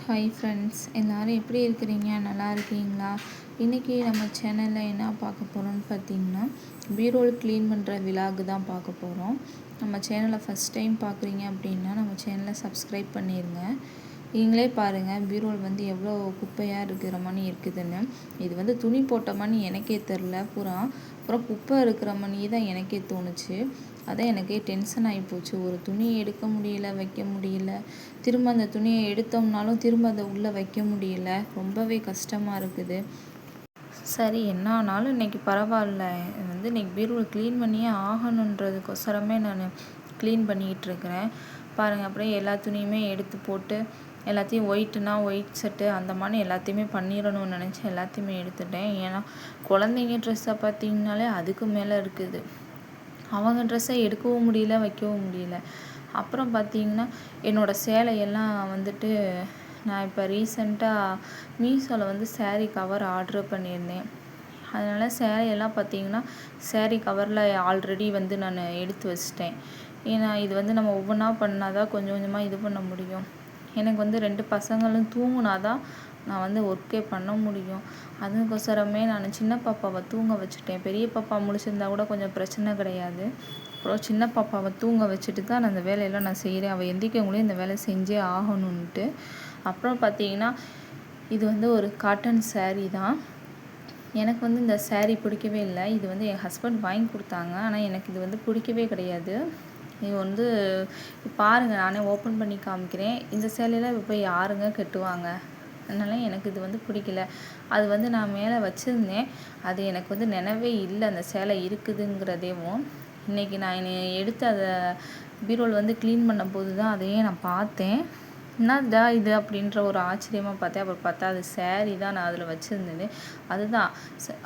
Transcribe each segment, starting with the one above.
Hi friends, எல்லோரும் எப்படி இருக்கிறீங்க? நல்லா இருக்கீங்களா? இன்றைக்கி நம்ம சேனலில் என்ன பார்க்க போகிறோம்னு பார்த்தீங்கன்னா, பீரோல் க்ளீன் பண்ணுற விலாகு தான் பார்க்க போகிறோம். நம்ம சேனலை ஃபஸ்ட் டைம் பார்க்குறீங்க அப்படின்னா நம்ம சேனலை சப்ஸ்கிரைப் பண்ணிடுங்க. நீங்களே பாருங்கள், பீரோல் வந்து எவ்வளோ குப்பையாக இருக்கிற மாதிரி இருக்குதுன்னு. இது வந்து துணி போட்ட மாதிரி எனக்கே தெரில, அப்புறம் குப்பை இருக்கிற மாதிரி தான் எனக்கே தோணுச்சு. அதான் எனக்கே டென்ஷன் ஆகிப்போச்சு. ஒரு துணியை எடுக்க முடியல, வைக்க முடியல. திரும்ப அந்த துணியை எடுத்தோம்னாலும் திரும்ப அதை உள்ளே வைக்க முடியல. ரொம்பவே கஷ்டமாக இருக்குது. சரி, என்ன ஆனாலும் இன்றைக்கி பரவாயில்ல, வந்து இன்றைக்கி பீரோல் க்ளீன் பண்ணியே ஆகணுன்றதுக்கொசரமே நான் க்ளீன் பண்ணிக்கிட்டு இருக்கிறேன். பாருங்கள், அப்புறம் எல்லா துணியுமே எடுத்து போட்டு எல்லாத்தையும் ஒயிட்னா ஒயிட் செட்டு அந்த மாதிரி எல்லாத்தையுமே பண்ணிடணும்னு நினச்சி எல்லாத்தையுமே எடுத்துட்டேன். ஏன்னா குழந்தைங்க ட்ரெஸ்ஸை பார்த்திங்கனாலே அதுக்கு மேலே இருக்குது. அவங்க ட்ரெஸ்ஸை எடுக்கவும் முடியல, வைக்கவும் முடியல. அப்புறம் பார்த்திங்கன்னா என்னோடய சேலையெல்லாம் வந்துட்டு நான் இப்போ ரீசெண்டாக மீஷோவில் வந்து சேரீ கவர் ஆர்ட்ரு பண்ணியிருந்தேன். அதனால் சேலையெல்லாம் பார்த்திங்கன்னா சேரீ கவரில் ஆல்ரெடி வந்து நான் எடுத்து வச்சிட்டேன். ஏன்னா இது வந்து நம்ம ஒவ்வொன்றா பண்ணால் தான் கொஞ்சம் கொஞ்சமாக இது பண்ண முடியும். எனக்கு வந்து 2 பசங்களும் தூங்குனா தான் நான் வந்து ஒர்க்கே பண்ண முடியும். அதுக்கொசரமே நான் சின்ன பாப்பாவை தூங்க வச்சுட்டேன். பெரிய பாப்பா முழிச்சிருந்தா கூட கொஞ்சம் பிரச்சனை கிடையாது. அப்புறம் சின்ன பாப்பாவை தூங்க வச்சுட்டு தான் நான் அந்த வேலையெல்லாம் நான் செய்கிறேன். அவள் எந்திரிக்கவங்களே இந்த வேலை செஞ்சே ஆகணுன்ட்டு. அப்புறம் பார்த்திங்கன்னா இது வந்து ஒரு காட்டன் சேரீ தான். எனக்கு வந்து இந்த சேரீ பிடிக்கவே இல்லை. இது வந்து என் ஹஸ்பண்ட் வாங்கி கொடுத்தாங்க. ஆனால் எனக்கு இது வந்து பிடிக்கவே கிடையாது. இது வந்து பாருங்கள், நானே ஓப்பன் பண்ணி காமிக்கிறேன். இந்த சேலையெல்லாம் இப்போ யாருங்க கட்டுவாங்க? அதனால் எனக்கு இது வந்து பிடிக்கல. அது வந்து நான் மேலே வச்சுருந்தேன். அது எனக்கு வந்து நினைவே இல்லை அந்த சேலை இருக்குதுங்கிறதேவும். இன்றைக்கி நான் எடுத்து அதை பீரோல் வந்து க்ளீன் பண்ண போது தான் அதையே நான் பார்த்தேன். என்னடா இது அப்படின்ற ஒரு ஆச்சரியமாக பார்த்தேன். அப்புறம் பார்த்தா அது சேரீ தான் நான் அதில் வச்சுருந்தது. அதுதான்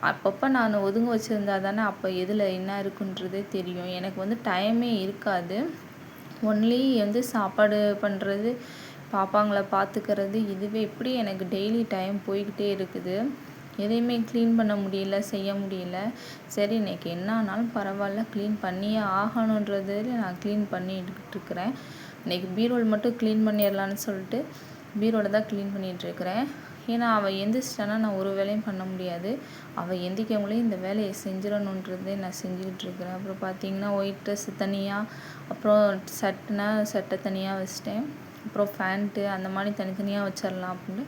அப்பப்போ நான் ஒதுங்க வச்சுருந்தா தானே அப்போ எதில் என்ன இருக்குன்றதே தெரியும். எனக்கு வந்து டைமே இருக்காது. ஒன்லி வந்து சாப்பாடு பண்ணுறது, பாப்பாங்களை பார்த்துக்கிறது, இதுவே எப்படி எனக்கு டெய்லி டைம் போய்கிட்டே இருக்குது. எதையுமே க்ளீன் பண்ண முடியல, செய்ய முடியல. சரி, இன்றைக்கி என்ன ஆனாலும் பரவாயில்ல, க்ளீன் பண்ணியே ஆகணுன்றது நான் க்ளீன் பண்ணிக்கிட்டு இருக்கிறேன். இன்றைக்கி பீரோல் மட்டும் க்ளீன் பண்ணிடலான்னு சொல்லிட்டு பீரோலை தான் க்ளீன் பண்ணிகிட்ருக்கிறேன். ஏன்னா அவள் எந்திரிச்சிட்டானா நான் ஒரு வேலையும் பண்ண முடியாது. அவள் எந்திரிக்கவங்களையும் இந்த வேலையை செஞ்சிடணுன்றதே நான் செஞ்சுக்கிட்டு இருக்கிறேன். அப்புறம் பார்த்திங்கன்னா ஒயிட் ட்ரெஸ்ஸு தனியாக, அப்புறம் சட்டை தனியாக வச்சிட்டேன். அப்புறம் ஃபேண்ட்டு அந்த மாதிரி தனித்தனியாக வச்சிடலாம் அப்படின்னு.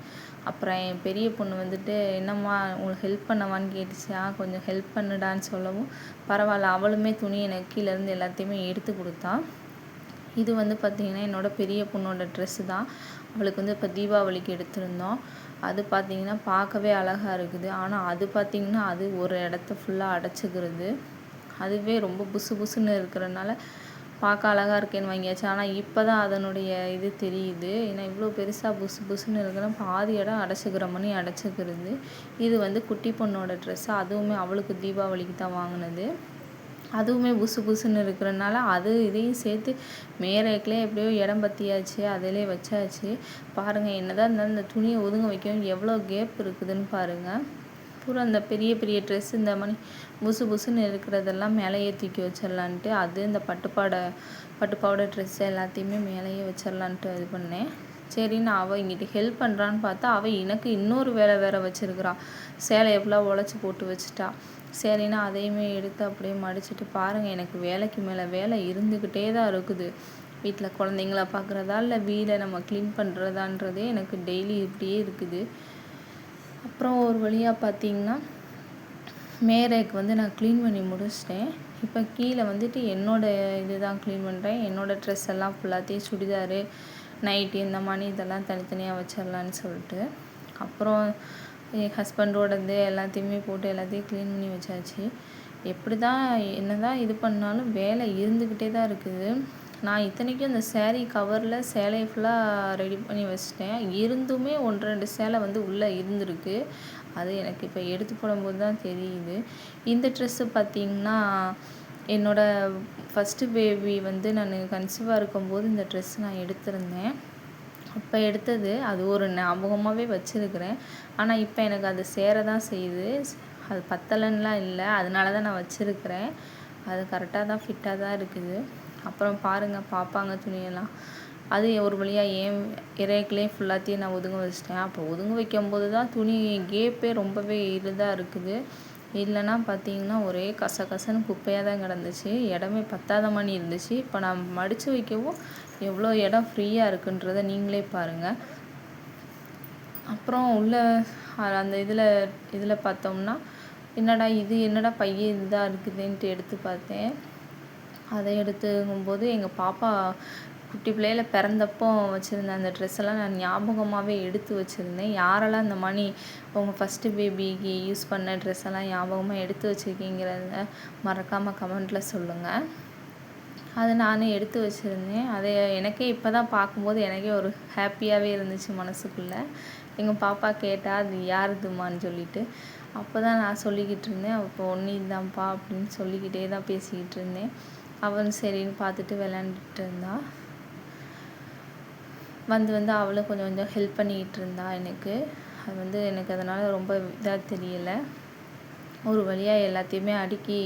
அப்புறம் என் பெரிய பொண்ணு வந்துட்டு என்னம்மா உங்களுக்கு ஹெல்ப் பண்ணவான்னு கேட்டுச்சா, கொஞ்சம் ஹெல்ப் பண்ணுடான்னு சொல்லவும் பரவாயில்ல, அவளுமே துணி எனக்கு கீழேருந்து எல்லாத்தையுமே எடுத்து கொடுத்தா. இது வந்து பார்த்திங்கன்னா என்னோடய பெரிய பொண்ணோட ட்ரெஸ்ஸு தான். அவளுக்கு வந்து இப்போ தீபாவளிக்கு எடுத்திருந்தோம். அது பார்த்திங்கன்னா பார்க்கவே அழகாக இருக்குது. ஆனால் அது பார்த்திங்கன்னா அது ஒரு இடத்த ஃபுல்லாக அடைச்சிக்கிறது. அதுவே ரொம்ப புசு புசுன்னு இருக்கிறனால பார்க்க அழகாக இருக்கேன்னு வாங்கியாச்சு. ஆனால் இப்போ தான் அதனுடைய இது தெரியுது. ஏன்னா இவ்வளோ பெருசாக புசு புசுன்னு இருக்குன்னா பாதி இடம் அடைச்சிக்கிற மாதிரி அடைச்சிக்கிறது. இது வந்து குட்டி பொண்ணோட ட்ரெஸ்ஸு. அதுவுமே அவளுக்கு தீபாவளிக்கு தான் வாங்கினது. அதுவுமே புசு புசுன்னு இருக்கிறனால இதையும் சேர்த்து மேரேக்கிலே எப்படியோ இடம் பற்றியாச்சு, அதிலே வச்சாச்சு. பாருங்கள், என்னதான் இருந்தாலும் இந்த துணியை ஒதுங்க வைக்கவும் எவ்வளோ கேப் இருக்குதுன்னு பாருங்கள். பூரா அந்த பெரிய பெரிய ட்ரெஸ் இந்த மாதிரி புசு புசுன்னு இருக்கிறதெல்லாம் மேலேயே தூக்கி வச்சிடலான்ட்டு, இந்த பட்டுப்பாவோட ட்ரெஸ் எல்லாத்தையுமே மேலேயே வச்சிடலான்ட்டு இது பண்ணேன். சரின்னு அவள் இங்கிட்ட ஹெல்ப் பண்ணுறான்னு பார்த்தா அவள் எனக்கு இன்னொரு வேலை வேறு வச்சுருக்கிறா. சேலையை ஃபுல்லாக உழைச்சி போட்டு வச்சுட்டா. சரின்னா அதையுமே எடுத்து அப்படியே மடிச்சுட்டு பாருங்கள், எனக்கு வேலைக்கு மேலே வேலை இருந்துக்கிட்டே தான் இருக்குது. வீட்டில் குழந்தைங்கள பார்க்குறதா இல்லை வீடை நம்ம க்ளீன் பண்ணுறதான்றதே எனக்கு டெய்லி இப்படியே இருக்குது. அப்புறம் ஒரு வழியாக பார்த்திங்கன்னா மேரேக்கு வந்து நான் க்ளீன் பண்ணி முடிச்சிட்டேன். இப்போ கீழே வந்துட்டு என்னோடய இது தான் க்ளீன் பண்ணுறேன். என்னோடய ட்ரெஸ் எல்லாம் ஃபுல்லாத்தையும் சுடிதாரு, நைட்டி இந்த மாதிரி இதெல்லாம் தனித்தனியாக வச்சிடலான்னு சொல்லிட்டு. அப்புறம் என் ஹஸ்பண்டோடது எல்லாத்தையுமே போட்டு எல்லாத்தையும் க்ளீன் பண்ணி வச்சாச்சு. எப்படி தான் என்ன தான் இது பண்ணாலும் வேலை இருந்துக்கிட்டே தான் இருக்குது. நான் இத்தனைக்கும் அந்த சேரீ கவரில் சேலையை ஃபுல்லாக ரெடி பண்ணி வச்சிட்டேன். இருந்துமே 1, 2 சேலை வந்து உள்ளே இருந்திருக்கு. அது எனக்கு இப்போ எடுத்து போடும்போது தான் தெரியுது. இந்த ட்ரெஸ்ஸு பார்த்திங்கன்னா என்னோடய ஃபஸ்ட்டு பேபி வந்து நான் கன்சீவாக இருக்கும்போது இந்த ட்ரெஸ் நான் எடுத்திருந்தேன். அப்போ எடுத்தது அது ஒரு ஞாபகமாகவே வச்சுருக்கிறேன். ஆனால் இப்போ எனக்கு அது சேர தான் செய்யுது. அது பத்தலைன்னுலாம் இல்லை, அதனால தான் நான் வச்சுருக்கிறேன். அது கரெக்டாக தான் ஃபிட்டாக தான் இருக்குது. அப்புறம் பாருங்கள், பாப்பாங்க துணியெல்லாம் அது ஒரு வழியாக ஏன் இறகுலேயே ஃபுல்லாத்தையும் நான் ஒதுங்க வச்சிட்டேன். அப்போ ஒதுங்க வைக்கும்போது தான் துணி கேப்பே ரொம்பவே இதாக இருக்குது. இல்லைன்னா பார்த்தீங்கன்னா ஒரே கசகசன்னு குப்பையாக தான் கிடந்துச்சு. இடமே பத்தாத மாதிரி இருந்துச்சு. இப்போ நான் மடித்து வைக்கவும் எவ்வளோ இடம் ஃப்ரீயாக இருக்குன்றதை நீங்களே பாருங்கள். அப்புறம் உள்ள அந்த இதில் பார்த்தோம்னா என்னடா பையன் இதாக இருக்குதுன்ட்டு எடுத்து பார்த்தேன். அதை எடுத்துங்கும்போது எங்கள் பாப்பா குட்டி பிள்ளையில பிறந்தப்போ வச்சுருந்தேன் அந்த ட்ரெஸ்ஸெல்லாம் நான் ஞாபகமாகவே எடுத்து வச்சுருந்தேன். யாரெல்லாம் இந்த மாதிரி உங்கள் ஃபஸ்ட்டு பேபிக்கு யூஸ் பண்ண ட்ரெஸ்ஸெல்லாம் ஞாபகமாக எடுத்து வச்சுருக்கீங்கிறத மறக்காமல் கமெண்ட்டில் சொல்லுங்கள். அதை நானே எடுத்து வச்சுருந்தேன். அதை எனக்கே இப்போ தான் பார்க்கும்போது எனக்கே ஒரு ஹாப்பியாகவே இருந்துச்சு மனசுக்குள்ளே. எங்கள் பாப்பா கேட்டால் அது யாருதுமான்னு சொல்லிட்டு. அப்போ தான் நான் சொல்லிக்கிட்டு இருந்தேன். அப்போ ஒன்று இதான்ப்பா அப்படின்னு சொல்லிக்கிட்டே தான் பேசிக்கிட்டு இருந்தேன். அவன் சரின்னு பார்த்துட்டு விளையாண்டுட்டு இருந்தா. வந்து அவளும் கொஞ்சம் ஹெல்ப் பண்ணிக்கிட்டு இருந்தா எனக்கு. அது எனக்கு அதனால் ரொம்ப இதாக தெரியலை. ஒரு வழியாக எல்லாத்தையுமே அடுக்கி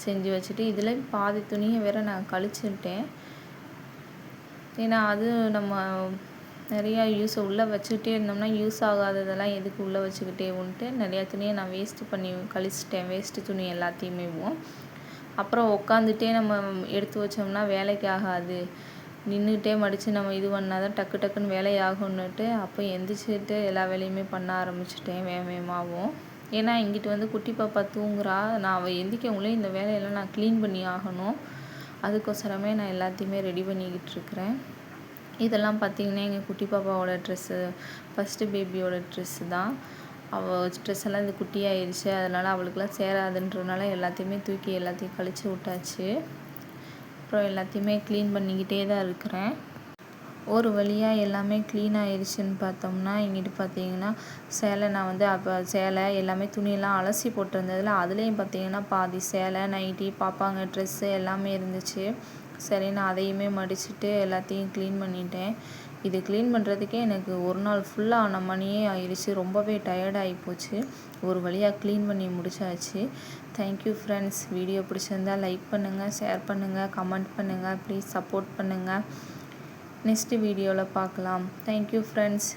செஞ்சு வச்சுட்டு இதில் பாதி துணியை வேறு நான் கழிச்சுட்டேன். ஏன்னா அது நம்ம நிறையா உள்ளே வச்சுக்கிட்டே இருந்தோம்னா யூஸ் ஆகாததெல்லாம் எதுக்கு உள்ளே வச்சுக்கிட்டேன்ட்டு நிறையா துணியை நான் கழிச்சிட்டேன். வேஸ்ட்டு துணி எல்லாத்தையுமே. அப்புறம் உட்காந்துட்டே நம்ம எடுத்து வச்சோம்னா வேலைக்கு ஆகாது. நின்றுக்கிட்டே மடித்து நம்ம இது பண்ணால் தான் டக்குன்னு வேலையாகும்னுட்டு அப்போ எந்திரிச்சிட்டு எல்லா வேலையுமே பண்ண ஆரம்பிச்சிட்டேன் வேகமாகவும். ஏன்னா இங்கிட்டு குட்டி பாப்பா தூங்குறா. நான் அவள் எந்திரிக்கவங்களே இந்த வேலையெல்லாம் நான் க்ளீன் பண்ணி ஆகணும். அதுக்கோசரமே நான் எல்லாத்தையுமே ரெடி பண்ணிக்கிட்டு இருக்கிறேன். இதெல்லாம் பார்த்திங்கன்னா எங்கள் குட்டி பாப்பாவோட ட்ரெஸ்ஸு, ஃபஸ்ட்டு பேபியோட ட்ரெஸ்ஸு தான். அவள் ட்ரெஸ் எல்லாம் இது குட்டியாகிடுச்சு. அதனால் அவளுக்குலாம் சேராதுன்றதுனால எல்லாத்தையும் கழிச்சு விட்டாச்சு. அப்புறம் எல்லாத்தையுமே க்ளீன் பண்ணிக்கிட்டே தான் இருக்கிறேன். ஒரு வழியாக எல்லாமே க்ளீன் ஆயிடுச்சுன்னு பார்த்தோம்னா இங்கிட்டு பார்த்தீங்கன்னா சேலை நான் அப்போ சேலை எல்லாமே துணியெல்லாம் அலசி போட்டிருந்ததில் அதுலேயும் பார்த்தீங்கன்னா பாதி சேலை, நைட்டி, பாப்பாங்க ட்ரெஸ்ஸு எல்லாமே இருந்துச்சு. சரி நான் அதையுமே மடிச்சுட்டு எல்லாத்தையும் க்ளீன் பண்ணிட்டேன். இது க்ளீன் பண்ணுறதுக்கே எனக்கு ஒரு நாள் ஃபுல்லாக ஆன மணியே ஆயிடுச்சு. ரொம்பவே டயர்டாகி போச்சு. ஒரு வழியாக க்ளீன் பண்ணி முடிச்சாச்சு. Thank you friends. வீடியோ பிடிச்சிருந்தால் லைக் பண்ணுங்கள், ஷேர் பண்ணுங்கள், கமெண்ட் பண்ணுங்கள். ப்ளீஸ் சப்போர்ட் பண்ணுங்கள். நெக்ஸ்ட் வீடியோவில் பார்க்கலாம். Thank you friends.